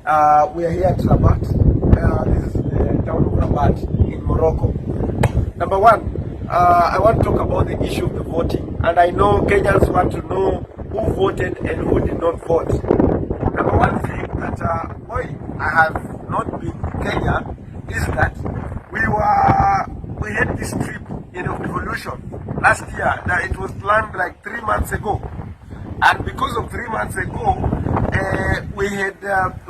We are here at Rabat. This is the town of Rabat in Morocco. Number one, I want to talk about the issue of the voting. And I know Kenyans want to know who voted and who did not vote. Number one thing that why I have not been in Kenya is that we had this trip in Revolution last year. That it was planned like 3 months ago. And because of 3 months ago, we had not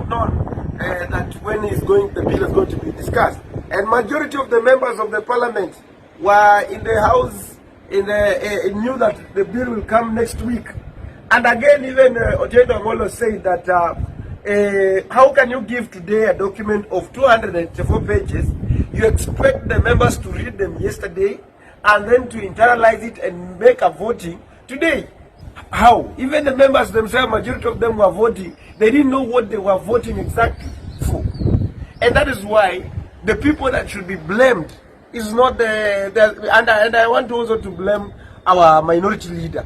known that when the bill is going to be discussed. And majority of the members of the parliament were in the house, knew that the bill will come next week. And again, even Opiyo Amolo said that how can you give today a document of 284 pages? You expect the members to read them yesterday and then to internalize it and make a voting today. How? Even the members themselves, majority of them were voting. They didn't know what they were voting exactly for. And that is why the people that should be blamed is not and I want also to blame our minority leader.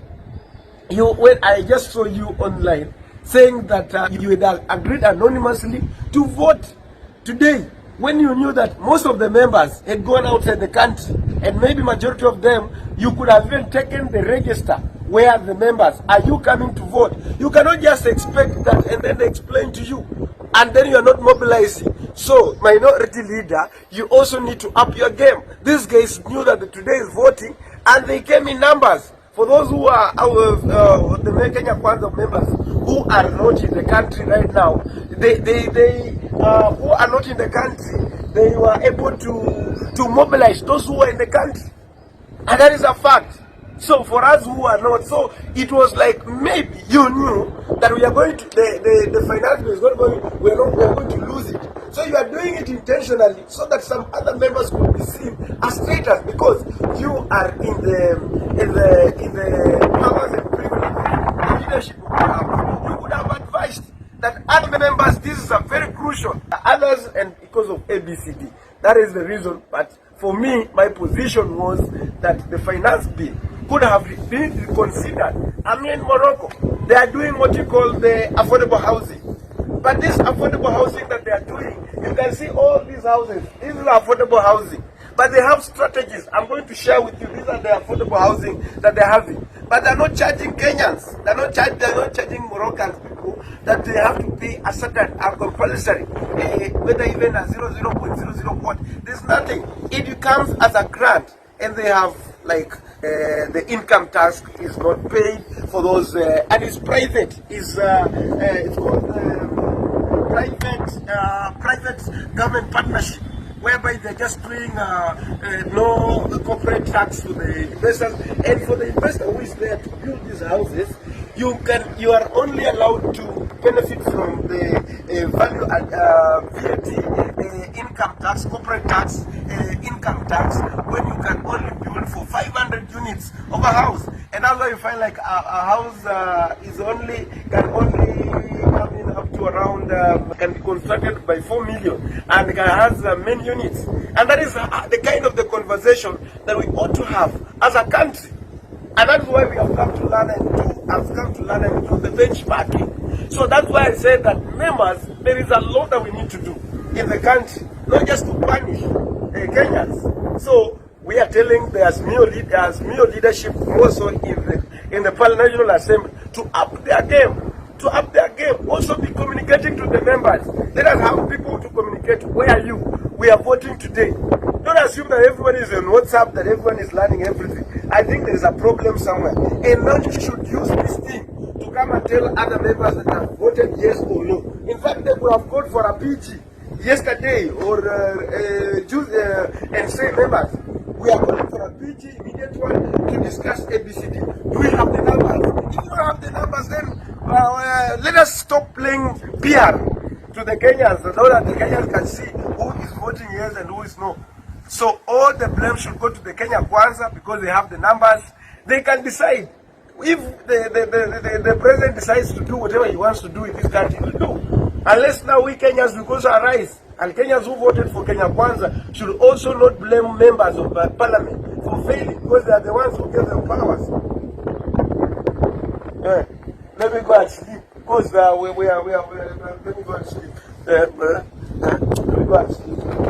When I just saw you online saying that you had agreed anonymously to vote today, when you knew that most of the members had gone outside the country, and maybe majority of them, you could have even taken the register where the members, are you coming to vote? You cannot just expect that and then they explain to you, and then you are not mobilizing. So, minority leader, you also need to up your game. These guys knew that today is voting, and they came in numbers. For those who are the Kenya Kwanza members who are not in the country right now, who are not in the country, they were able to mobilize those who are in the country. And that is a fact. So for us who are not, so it was like maybe you knew that we are going to, the finance bill is not going, we are going to lose it. So you are doing it intentionally so that some other members could be seen as traitors, because you are in the powers and privileges, leadership of the house. You could have advised that other members, this is a very crucial. Others, and because of ABCD, that is the reason. But for me, my position was that the finance bill could have been reconsidered. I mean, Morocco, they are doing what you call the affordable housing. But this affordable housing that they are doing, you can see all these houses. This is affordable housing. But they have strategies. I'm going to share with you. These are the affordable housing that they're having. But they're not charging Kenyans. They're not charging Moroccans people that they have to pay a certain compulsory, whether even a 0.00 what. There's nothing. It comes as a grant, and they have like the income tax is not paid for those, and it's private. It's called private government partnership, whereby they're just doing no corporate tax to the investors. And for the investor who is there to build these houses, you are only allowed to benefit from the value VAT, income tax, corporate tax, income tax, when you can only build for 500 units of a house. And that's why you find like a house can only come in up to around, can be constructed by 4 million, and it has many units. And that is the kind of the conversation that we ought to have as a country. And that's why we have come to learn and do the benchmarking. So that's why I said that members, there is a lot that we need to do in the country, not just to punish Kenyans. So we are telling the Azimio leadership also in the National Assembly to up their game. Also be communicating to the members. Let us have people to communicate. Where are you? We are voting today. Don't assume that everyone is on WhatsApp, that everyone is learning everything. I think there is a problem somewhere. And now you should use this thing to come and tell other members that have voted yes or no. In fact, they could have gone for a PG yesterday or and say, members, we are calling for a PG, immediate one, to discuss ABCD. Do we have the numbers? If you don't have the numbers, then let us stop playing PR to the Kenyans, so that the Kenyans can see who is voting yes and who is no. So all the blame should go to the Kenya Kwanza, because they have the numbers. They can decide. If the president decides to do whatever he wants to do in this country, he will do. Unless now we Kenyans will also arise. And Kenyans who voted for Kenya Kwanza should also not blame members of parliament for failing, because they are the ones who gave them powers. Let me go and sleep. course, let me go and sleep. Let me go and sleep.